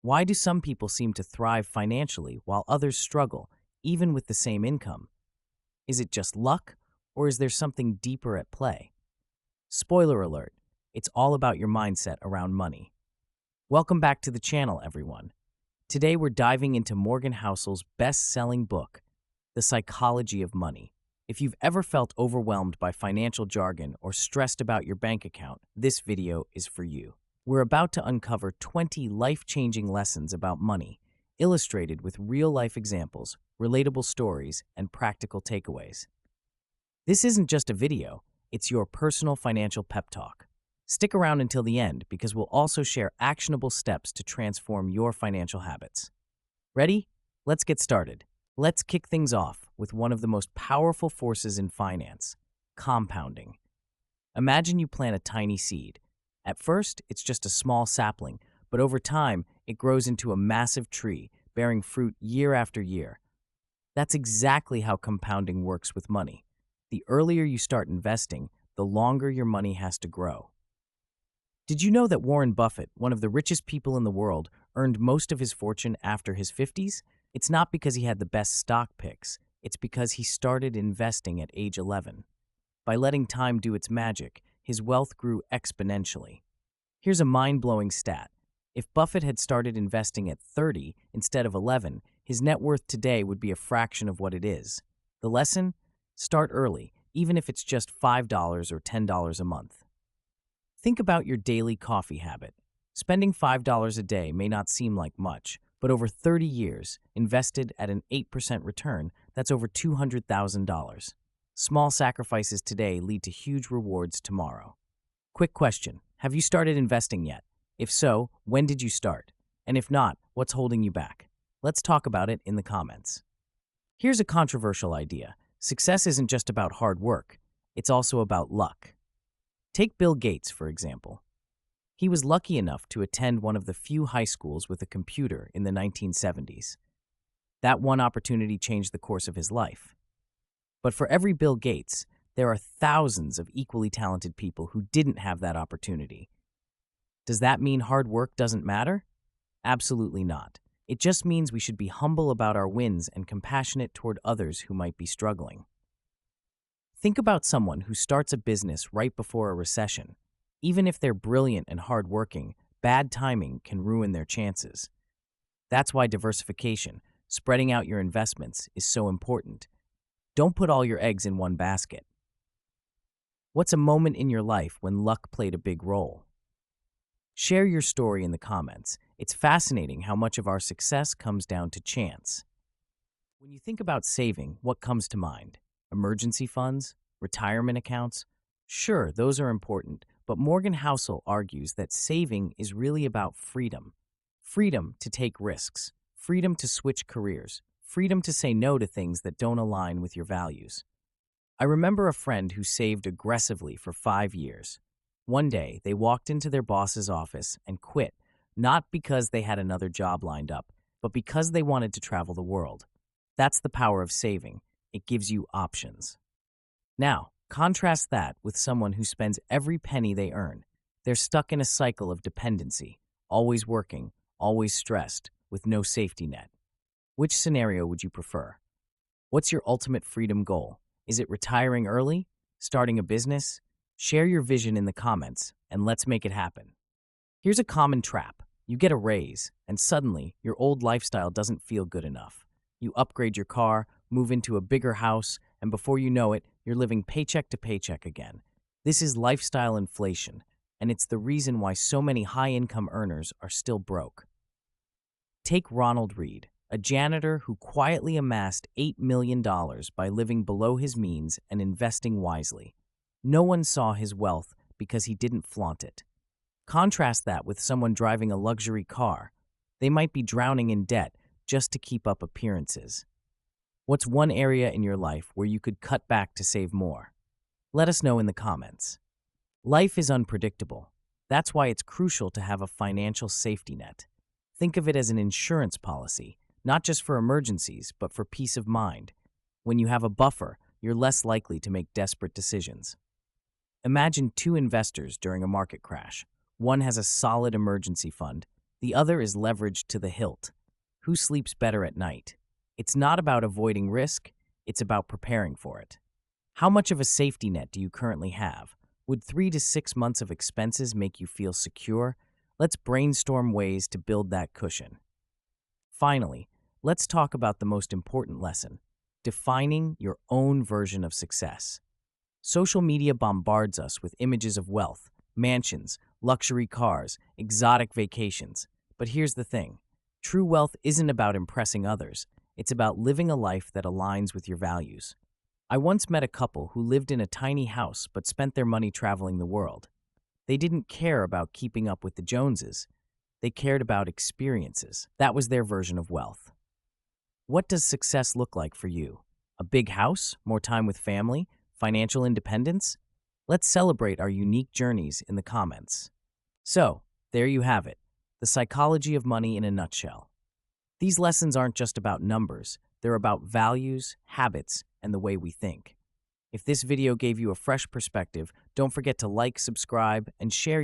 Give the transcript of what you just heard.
Why do some people seem to thrive financially while others struggle, even with the same income? Is it just luck, or is there something deeper at play? Spoiler alert, it's all about your mindset around money. Welcome back to the channel, everyone. Today we're diving into Morgan Housel's best-selling book, The Psychology of Money. If you've ever felt overwhelmed by financial jargon or stressed about your bank account, this video is for you. We're about to uncover 20 life-changing lessons about money, illustrated with real-life examples, relatable stories, and practical takeaways. This isn't just a video, it's your personal financial pep talk. Stick around until the end because we'll also share actionable steps to transform your financial habits. Ready? Let's get started. Let's kick things off with one of the most powerful forces in finance, compounding. Imagine you plant a tiny seed. At first, it's just a small sapling, but over time, it grows into a massive tree, bearing fruit year after year. That's exactly how compounding works with money. The earlier you start investing, the longer your money has to grow. Did you know that Warren Buffett, one of the richest people in the world, earned most of his fortune after his 50s? It's not because he had the best stock picks, it's because he started investing at age 11. By letting time do its magic, his wealth grew exponentially. Here's a mind-blowing stat. If Buffett had started investing at 30 instead of 11, his net worth today would be a fraction of what it is. The lesson? Start early, even if it's just $5 or $10 a month. Think about your daily coffee habit. Spending $5 a day may not seem like much, but over 30 years, invested at an 8% return, that's over $200,000. Small sacrifices today lead to huge rewards tomorrow. Quick question, have you started investing yet? If so, when did you start? And if not, what's holding you back? Let's talk about it in the comments. Here's a controversial idea. Success isn't just about hard work, it's also about luck. Take Bill Gates, for example. He was lucky enough to attend one of the few high schools with a computer in the 1970s. That one opportunity changed the course of his life. But for every Bill Gates, there are thousands of equally talented people who didn't have that opportunity. Does that mean hard work doesn't matter? Absolutely not. It just means we should be humble about our wins and compassionate toward others who might be struggling. Think about someone who starts a business right before a recession. Even if they're brilliant and hardworking, bad timing can ruin their chances. That's why diversification, spreading out your investments, is so important. Don't put all your eggs in one basket. What's a moment in your life when luck played a big role? Share your story in the comments. It's fascinating how much of our success comes down to chance. When you think about saving, what comes to mind? Emergency funds? Retirement accounts? Sure, those are important, but Morgan Housel argues that saving is really about freedom. Freedom to take risks, freedom to switch careers, freedom to say no to things that don't align with your values. I remember a friend who saved aggressively for 5 years. One day, they walked into their boss's office and quit, not because they had another job lined up, but because they wanted to travel the world. That's the power of saving. It gives you options. Now, contrast that with someone who spends every penny they earn. They're stuck in a cycle of dependency, always working, always stressed, with no safety net. Which scenario would you prefer? What's your ultimate freedom goal? Is it retiring early? Starting a business? Share your vision in the comments, and let's make it happen. Here's a common trap. You get a raise, and suddenly, your old lifestyle doesn't feel good enough. You upgrade your car, move into a bigger house, and before you know it, you're living paycheck to paycheck again. This is lifestyle inflation, and it's the reason why so many high-income earners are still broke. Take Ronald Reed, a janitor who quietly amassed $8 million by living below his means and investing wisely. No one saw his wealth because he didn't flaunt it. Contrast that with someone driving a luxury car. They might be drowning in debt just to keep up appearances. What's one area in your life where you could cut back to save more? Let us know in the comments. Life is unpredictable. That's why it's crucial to have a financial safety net. Think of it as an insurance policy, not just for emergencies, but for peace of mind. When you have a buffer, you're less likely to make desperate decisions. Imagine two investors during a market crash. One has a solid emergency fund, The other is leveraged to the hilt. Who sleeps better at night? It's not about avoiding risk, it's about preparing for it. How much of a safety net do you currently have? Would 3 to 6 months of expenses make you feel secure? Let's brainstorm ways to build that cushion. Finally, let's talk about the most important lesson: defining your own version of success. Social media bombards us with images of wealth, mansions, luxury cars, exotic vacations. But here's the thing: true wealth isn't about impressing others, it's about living a life that aligns with your values. I once met a couple who lived in a tiny house but spent their money traveling the world. They didn't care about keeping up with the Joneses, they cared about experiences. That was their version of wealth. What does success look like for you? A big house, more time with family, financial independence? Let's celebrate our unique journeys in the comments. So, there you have it, the psychology of money in a nutshell. These lessons aren't just about numbers, they're about values, habits, and the way we think. If this video gave you a fresh perspective, don't forget to like, subscribe, and share